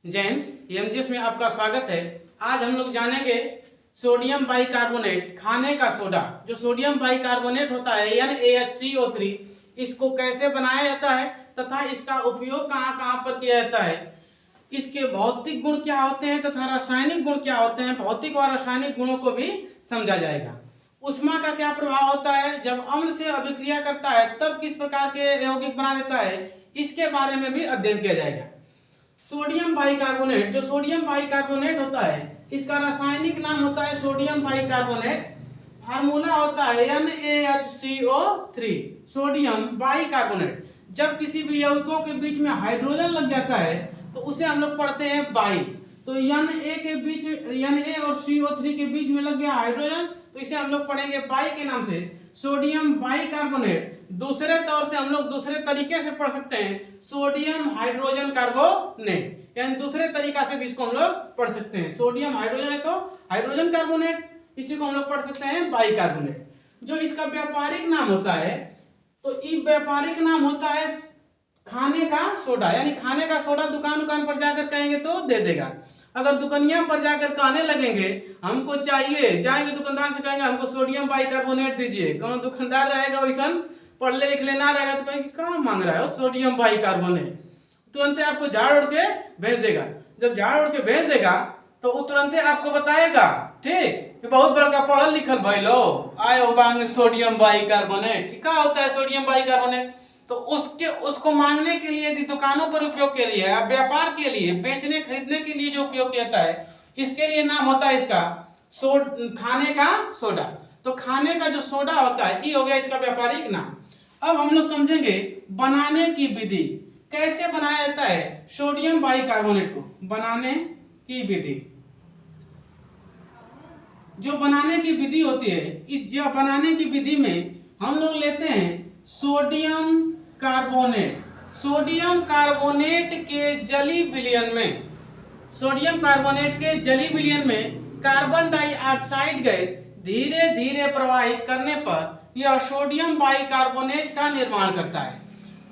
Jain MGS में आपका स्वागत है। आज हम लोग जानेंगे सोडियम बाइकार्बोनेट, खाने का सोडा। जो सोडियम बाइकार्बोनेट होता है NaHCO3, इसको कैसे बनाया जाता है तथा इसका उपयोग कहाँ कहाँ पर किया जाता है, इसके भौतिक गुण क्या होते हैं तथा रासायनिक गुण क्या होते हैं, भौतिक और रासायनिक गुणों को भी समझा जाएगा। उष्मा का क्या प्रभाव होता है, जब अम्ल से अभिक्रिया करता है तब किस प्रकार के यौगिक बना देता है, इसके बारे में भी अध्ययन किया जाएगा। सोडियम बाइकार्बोनेट, जो सोडियम बाइकार्बोनेट होता है इसका रासायनिक नाम होता है सोडियम बाइकार्बोनेट। फार्मूला होता है NaHCO3, सोडियम बाइकार्बोनेट। जब किसी भी यौगिकों के बीच में हाइड्रोजन लग जाता है तो उसे हम लोग पढ़ते हैं बाई। तो Na के बीच, Na और CO3 के बीच में लग गया हाइड्रोजन, तो इसे हम लोग पढ़ेंगे बाई के नाम से, सोडियम बाइकार्बोनेट। दूसरे तौर से हम लोग दूसरे तरीके से पढ़ सकते हैं सोडियम हाइड्रोजन कार्बोनेट, यानी दूसरे तरीका से भी इसको हम लोग पढ़ सकते हैं। सोडियम हाइड्रोजन है तो हाइड्रोजन कार्बोनेट, इसी को हम लोग पढ़ सकते हैं बाइकार्बोनेट। जो इसका व्यापारिक नाम होता है, तो ये व्यापारिक नाम होता है खाने का सोडा, यानी खाने का सोडा दुकान पर जाकर कहेंगे तो दे देगा। अगर दुकानिया पर जाकर कहने लगेंगे हमको चाहिए, जाएंगे दुकानदार से कहेंगे हमको सोडियम बाइकार्बोनेट दीजिए, कौन दुकानदार रहेगा वैसा पढ़ले लिख लेना रहेगा तो कहेंगे कहाँ मांग रहा है सोडियम बाइकार्बोनेट, तुरंत आपको झाड़ उड़ के भेज देगा। जब झाड़ उड़ के भेज देगा तो वो तुरंत आपको बताएगा, ठीक, कि बहुत बड़का पढ़ल लिखल भइलो आए बांग सोडियम बाइकार्बोनेट। क्या होता है सोडियम बाइकार्बोनेट? तो उसको मांगने के लिए, यदि दुकानों पर उपयोग के लिए, व्यापार के लिए, बेचने खरीदने के लिए जो उपयोग किया जाता है, इसके लिए नाम होता है इसका खाने का सोडा। तो खाने का जो सोडा होता है ये हो गया इसका व्यापारिक नाम। अब हम लोग समझेंगे बनाने की विधि, कैसे बनाया जाता है सोडियम बाइकार्बोनेट को। बनाने की विधि, जो बनाने की विधि होती है, इस जो बनाने की विधि में हम लोग लेते हैं सोडियम कार्बोनेट। सोडियम कार्बोनेट के जली विलयन में, सोडियम कार्बोनेट के जली विलयन में कार्बन डाइऑक्साइड गैस धीरे धीरे प्रवाहित करने पर यह सोडियम बाइकार्बोनेट का निर्माण करता है।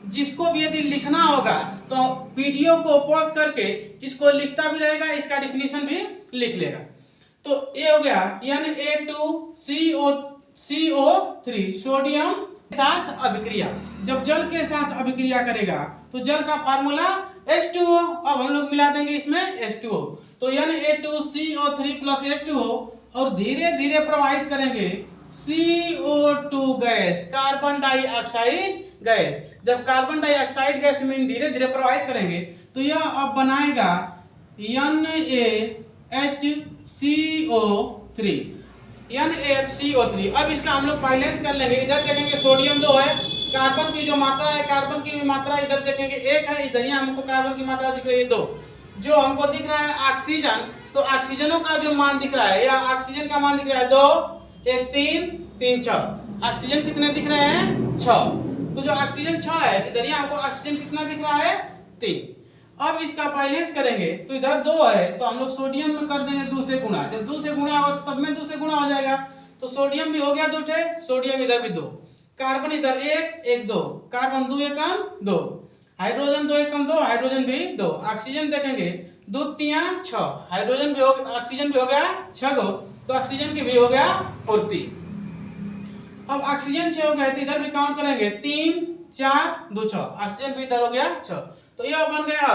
जिसको भी यदि लिखना होगा तो वीडियो को पॉज करके इसको लिखता भी रहेगा, इसका डिफिनीशन भी लिख लेगा। तो ये हो गया Na2CO3, सोडियम के साथ अभिक्रिया। जब जल के साथ अभिक्रिया करेगा तो जल का फार्मूला H2O। अब हम लोग मिला देंगे इसमें H2O, तो Na2CO3 प्लस H2O, और धीरे धीरे प्रवाहित करेंगे CO2 gas, carbon dioxide gas. जब कार्बन डाइऑक्साइड गैस में धीरे धीरे प्रवाहित करेंगे तो यह अब बनाएगा NaHCO3। अब इसका हम लोग बैलेंस कर लेंगे। इधर देखेंगे सोडियम 2 है, कार्बन की जो मात्रा है, कार्बन की भी मात्रा इधर देखेंगे 1 है, इधर यहाँ हमको कार्बन की मात्रा दिख रही है 2। जो हमको दिख रहा है ऑक्सीजन, तो ऑक्सीजनों का जो मान दिख रहा है, या ऑक्सीजन का मान दिख रहा है 2, 1, 3, 3, 6। ऑक्सीजन कितने दिख रहे हैं? 6। तो जो ऑक्सीजन 6 है, इधर यहाँ हमको ऑक्सीजन कितना दिख रहा है? 3। अब इसका बैलेंस करेंगे तो इधर 2 है, तो हम लोग सोडियम में कर देंगे 2 से गुणा। जब 2 से गुणा हो सब में 2 से गुणा हो जाएगा, तो सोडियम भी हो गया 2 ठे, सोडियम इधर भी 2, कार्बन इधर 1, 1, 2, कार्बन 2 एकम 2, हाइड्रोजन 2 एकम 2, हाइड्रोजन भी 2। ऑक्सीजन देखेंगे 2 3 6, हाइड्रोजन भी हो, ऑक्सीजन भी हो गया 6 गो, तो ऑक्सीजन की भी हो गया 40। अब ऑक्सीजन 6 हो गए तो इधर भी काउंट करेंगे 3 4 2 6, ऑक्सीजन भी इधर हो गया 6। तो यह बन गया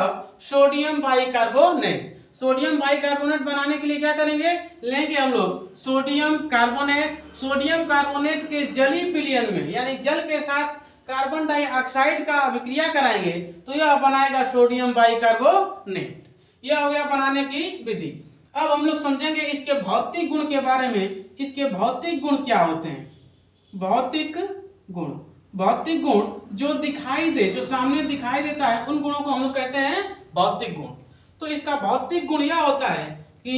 सोडियम बाइकार्बोनेट। सोडियम बाइकार्बोनेट बनाने के लिए क्या करेंगे, लेंगे हम लोग सोडियम कार्बोनेट। सोडियम कार्बोनेट के जली विलयन में, यानी जल के साथ कार्बन डाइऑक्साइड का अभिक्रिया कराएंगे तो यह बनाएगा सोडियम बाइकार्बोनेट। यह हो गया बनाने की विधि। अब हम लोग समझेंगे इसके भौतिक गुण के बारे में। इसके भौतिक गुण क्या होते हैं? भौतिक गुण, भौतिक गुण जो दिखाई दे, जो सामने दिखाई देता है, उन गुणों को हम लोग कहते हैं भौतिक गुण। तो इसका भौतिक गुण यह होता है कि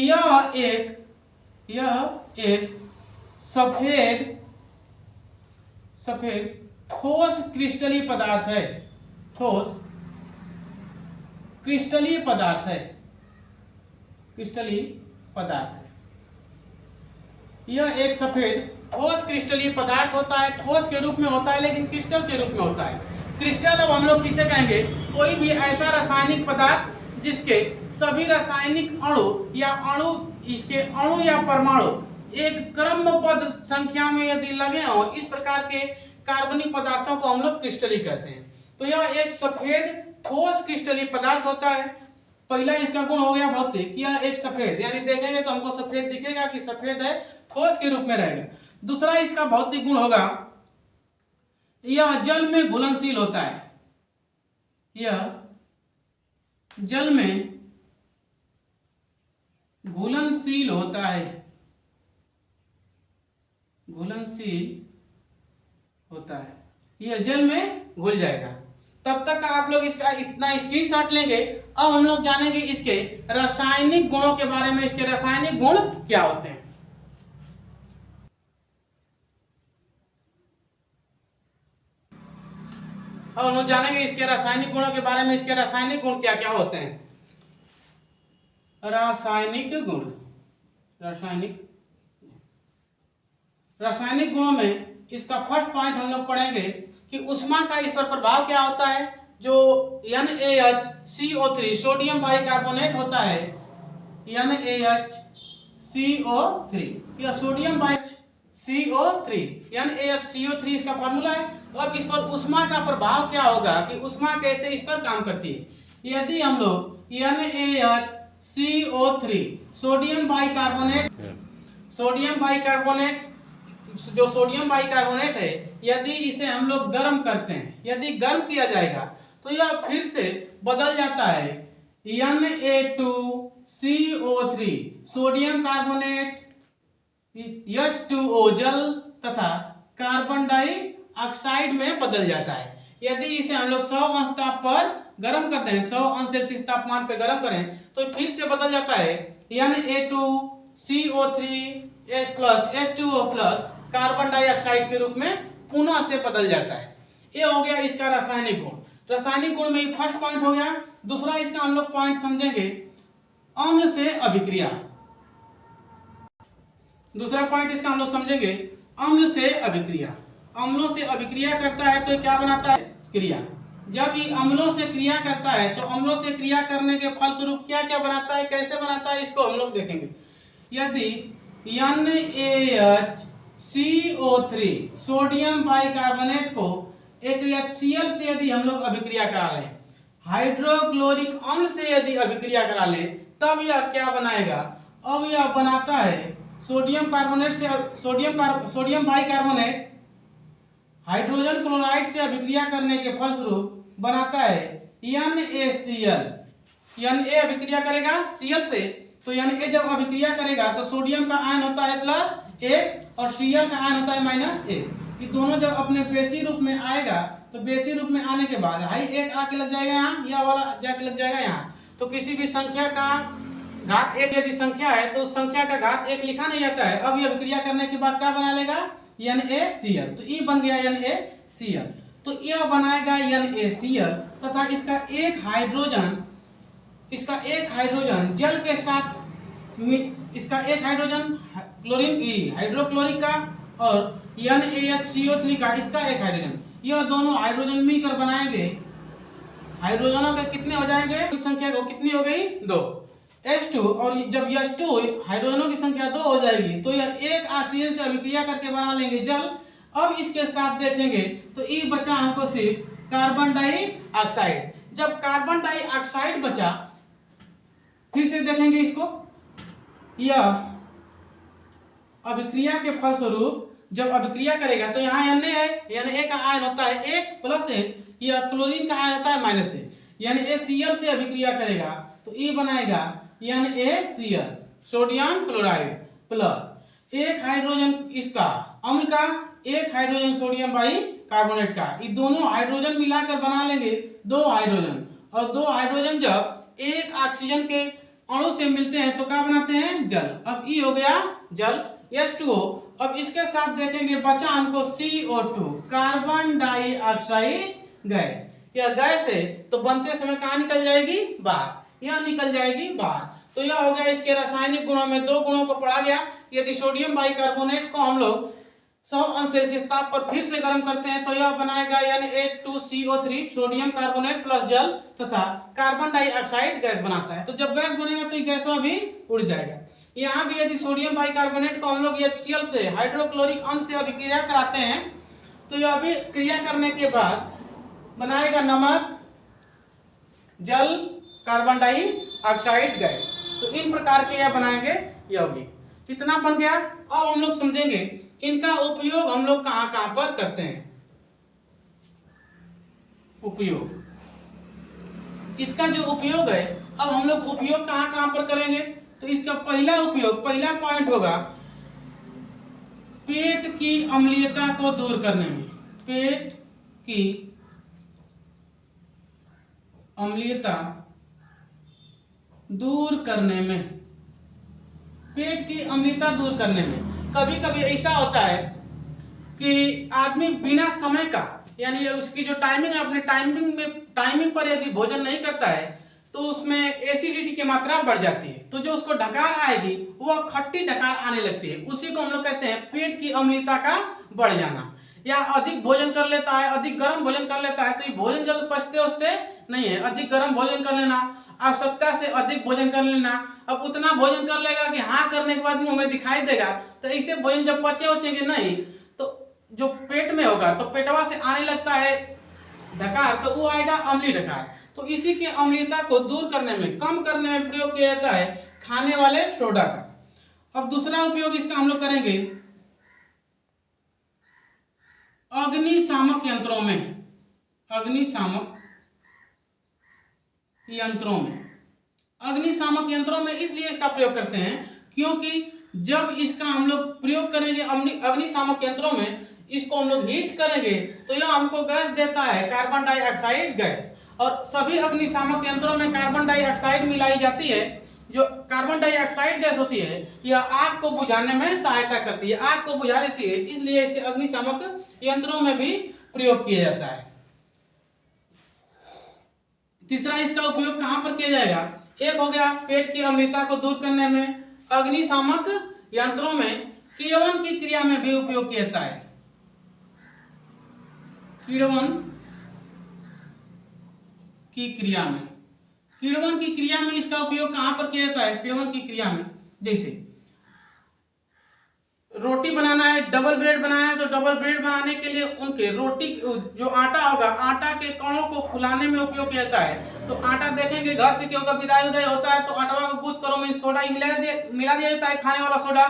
यह एक सफेद ठोस क्रिस्टलीय पदार्थ है। ठोस क्रिस्टलीय पदार्थ है, क्रिस्टलीय पदार्थ है। यह एक सफेद ठोस क्रिस्टलीय पदार्थ होता है। ठोस के रूप में होता है लेकिन क्रिस्टल के रूप में होता है। क्रिस्टल अब हम लोग किसे कहेंगे? कोई भी ऐसा रासायनिक पदार्थ जिसके सभी रासायनिक अणु या इसके अणु या परमाणु एक क्रमबद्ध संख्या में यदि लगे हों, इस प्रकार के कार्बनिक पदार्थों को हम लोग क्रिस्टलीय कहते हैं। तो यह एक सफेद ठोस क्रिस्टलीय पदार्थ होता है। पहला इसका गुण हो गया भौतिक, यह एक सफेद, यानी देखेंगे तो हमको सफेद दिखेगा कि सफेद है, ठोस के रूप में रहेगा। दूसरा इसका भौतिक गुण होगा, यह जल में घुलनशील होता है। यह जल में घुलनशील होता है, घुलनशील होता है, यह जल में घुल जाएगा। तब तक का आप लोग इसका इतना स्क्रीनशॉट लेंगे। अब हम लोग जानेंगे इसके रासायनिक गुणों के बारे में, इसके रासायनिक गुण क्या होते हैं। अब हम लोग जानेंगे इसके रासायनिक गुणों के बारे में, इसके रासायनिक गुण क्या क्या होते हैं। रासायनिक गुण, रासायनिक गुणों में इसका फर्स्ट पॉइंट हम लोग पढ़ेंगे कि ऊष्मा का इस पर प्रभाव क्या होता है। जो NaHCO3 सोडियम बाइकार्बोनेट होता है, NaHCO3, यह सोडियम CO3, NaHCO3 इसका फॉर्मूला है। अब इस पर ऊष्मा का प्रभाव क्या होगा कि ऊष्मा कैसे इस पर काम करती है। यदि हम लोग NaHCO3 सोडियम बाइकार्बोनेट जो सोडियम बाइकार्बोनेट है, यदि इसे हम लोग गर्म करते हैं, यदि गर्म किया जाएगा तो यह फिर से बदल जाता है Na2CO3 सोडियम कार्बोनेट, H2O जल तथा कार्बन डाइऑक्साइड में बदल जाता है। यदि इसे हम लोग 100 अंश ताप पर गर्म करते हैं, 100 अंश सेल्सियस तापमान पर गर्म करें तो फिर से बदल जाता है Na2CO3 plus H2O plus carbon dioxide के रूप में पुनः से बदल जाता है। ये हो गया इसका रासायनिक गुण। रासायनिक गुण में फर्स्ट पॉइंट हो गया। दूसरा इसका हम लोग पॉइंट समझेंगे अम्ल से अभिक्रिया। दूसरा पॉइंट इसका हम लोग समझेंगे अम्ल से अभिक्रिया। अम्लों से अभिक्रिया करता है तो क्या बनाता है, क्रिया। जब ये अम्लों से क्रिया करता है तो अम्लों से क्रिया करने के फलस्वरूप क्या क्या बनाता है, कैसे बनाता है, इसको हम लोग देखेंगे। यदि NaHCO3 सोडियम बाइकार्बोनेट को एक HCl से यदि हम लोग अभिक्रिया करा लें, हाइड्रोक्लोरिक अम्ल से यदि अभिक्रिया करा लें, तब यह क्या बनाएगा। अब यह बनाता है सोडियम बाइकार्बोनेट हाइड्रोजन क्लोराइड से अभिक्रिया करने के फलस्वरूप बनाता है NaCl। Na अभिक्रिया करेगा Cl से, तो Na जब अभिक्रिया करेगा तो सोडियम का आयन होता है +1 और Cl का आयन होता है -1। ये दोनों जब अपने बेसी रूप में आएगा तो बेसी रूप में आने के बाद हाई एक आके लग जाएगा यहाँ, यह वाला जाके लग जाएगा यहाँ। तो किसी भी संख्या का घात 1 यदि संख्या है तो उस संख्या का घात 1 लिखा नहीं जाता है। अब ये अभिक्रिया करने के बाद क्या बना लेगा, NaCl। तो ये बन गया NaCl। तो यह बनाएगा NaCl तथा इसका एक हाइड्रोजन जल के साथ, इसका एक हाइड्रोजन क्लोरीन हाइड्रोक्लोरिक का और NaHCO3 का इसका एक हाइड्रोजन, यह दोनों हाइड्रोजन मिलकर बनाएंगे। हाइड्रोजनों के कितने हो जाएंगे, इस संख्या को कितनी हो गई, 2 H2। और जब H2 हाइड्रोजनों की संख्या 2 हो जाएगी तो यह एक ऑक्सीजन से अभिक्रिया करके बना लेंगे जल। अब इसके साथ देखेंगे तो ये बचा हमको सिर्फ कार्बन डाइऑक्साइड। जब कार्बन डाइऑक्साइड बचा, फिर से देखेंगे इसको, यह अभिक्रिया के फलस्वरूप जब अभिक्रिया करेगा तो यहाँ Na है, Na का आयन होता है 1 + 1, यह क्लोरीन का आयन होता है -1, NaCl से अभिक्रिया करेगा तो ये बनाएगा NaCl सोडियम क्लोराइड प्लस एक हाइड्रोजन इसका अम्ल का, एक हाइड्रोजन सोडियम बाइकार्बोनेट का। ये दोनों हाइड्रोजन मिलाकर बना लेंगे 2 हाइड्रोजन, और 2 हाइड्रोजन जब एक ऑक्सीजन के अणु से मिलते हैं तो क्या बनाते हैं, जल। अब ये हो गया जल H2O। अब इसके साथ देखेंगे बचा हमको CO2 कार्बन डाइऑक्साइड गैस। यह गैस है तो बनते समय कहाँ निकल जाएगी, बाहर, यह निकल जाएगी बाहर। तो यह हो गया इसके रासायनिक गुणों में 2 गुणों को पढ़ा गया। यदि सोडियम बाइकार्बोनेट को हम लोग 100 अंश सेल्सियस ताप पर फिर से गर्म करते हैं तो यह बनाएगा यानी H2CO3 सोडियम कार्बोनेट प्लस जल तथा कार्बन डाइऑक्साइड गैस बनाता है। तो जब गैस बनेगा तो ये गैस भी उड़ जाएगा। यहाँ भी यदि सोडियम बाइकार्बोनेट को हम लोग HCl से हाइड्रोक्लोरिक अम्ल से अभिक्रिया कराते हैं तो यह भी क्रिया करने के बाद बनाएगा नमक, जल, कार्बन डाइऑक्साइड गैस। तो इन प्रकार के यह बनाएंगे यौगिक। कितना बन गया? अब हम लोग समझेंगे इनका उपयोग हम लोग कहां कहां पर करते हैं। उपयोग, इसका जो उपयोग है अब हम लोग उपयोग कहां कहां पर करेंगे। तो इसका पहला उपयोग, पहला पॉइंट होगा पेट की अम्लीयता को दूर करने में। पेट की अम्लीयता दूर करने में, पेट की अम्लीयता दूर करने में। कभी कभी ऐसा होता है कि आदमी बिना समय का यानी उसकी जो टाइमिंग है अपने टाइमिंग पर यदि भोजन नहीं करता है तो उसमें एसिडिटी की मात्रा बढ़ जाती है। तो जो उसको डकार आएगी वो खट्टी डकार आने लगती है। उसी को हम लोग कहते हैं पेट की अम्लीयता का बढ़ जाना। या अधिक भोजन कर लेता है, अधिक गर्म भोजन कर लेता है तो ये भोजन जल्द पचते उचते नहीं है। अधिक गर्म भोजन कर लेना, आवश्यकता से अधिक भोजन कर लेना। अब उतना भोजन कर लेगा कि हाँ करने के बाद मुंह में दिखाई देगा। तो ऐसे भोजन जब पचे उचेंगे नहीं तो जो पेट में होगा तो पेटवा से आने लगता है डकार, तो वो आएगा अम्लीय डकार। तो इसी की अम्लीयता को दूर करने में, कम करने में प्रयोग किया जाता है खाने वाले सोडा का। अब दूसरा उपयोग इसका हम लोग करेंगे अग्निशामक यंत्रों में। अग्निशामक यंत्रों में, अग्निशामक यंत्रों में इसलिए इसका प्रयोग करते हैं क्योंकि जब इसका हम लोग प्रयोग करेंगे अग्निशामक यंत्रों में, इसको हम लोग हीट करेंगे तो यह हमको गैस देता है कार्बन डाइऑक्साइड गैस। और सभी अग्निशामक यंत्रों में कार्बन डाइऑक्साइड मिलाई जाती है। जो कार्बन डाइऑक्साइड गैस होती है यह आग को बुझाने में सहायता करती है, आग को बुझा देती है। इसलिए इसे अग्निशामक यंत्रों में भी प्रयोग किया जाता है। तीसरा इसका उपयोग कहां पर किया जाएगा? एक हो गया पेट की अम्लीयता को दूर करने में, अग्निशामक यंत्रों में किण्वन की क्रिया में भी उपयोग किया जाता है। किण्वन की क्रिया में, किण्वन की क्रिया में इसका उपयोग कहां पर किया जाता है? किण्वन की क्रिया में, जैसे रोटी बनाना है, डबल ब्रेड बनाना है तो डबल ब्रेड बनाने के लिए उनके रोटी जो आटा होगा, आटा के कणों को फुलाने में उपयोग किया जाता है। तो आटा देखेंगे घर से क्यों का विदाई उदाई होता है तो आटवा को गूंथ करो में सोडा मिला दिया जाता है, खाने वाला सोडा।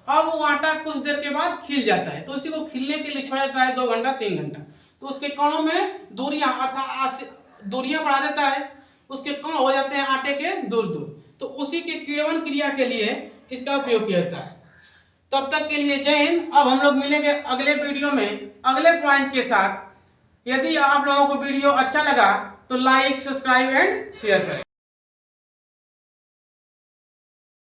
अब वो आटा कुछ देर के बाद खिल जाता है तो उसी को खिलने के लिए छोड़ा जाता है 2 घंटा 3 घंटा। तो उसके कणों में दूरियां अर्थात दूरियां बढ़ा देता है, उसके कण हो जाते हैं आटे के दूर दूर। तो उसी के किण्वन क्रिया के लिए इसका उपयोग किया जाता है। तब तक के लिए जय हिंद। अब हम लोग मिलेंगे अगले वीडियो में अगले पॉइंट के साथ। यदि आप लोगों को वीडियो अच्छा लगा तो लाइक, सब्सक्राइब एंड शेयर करें।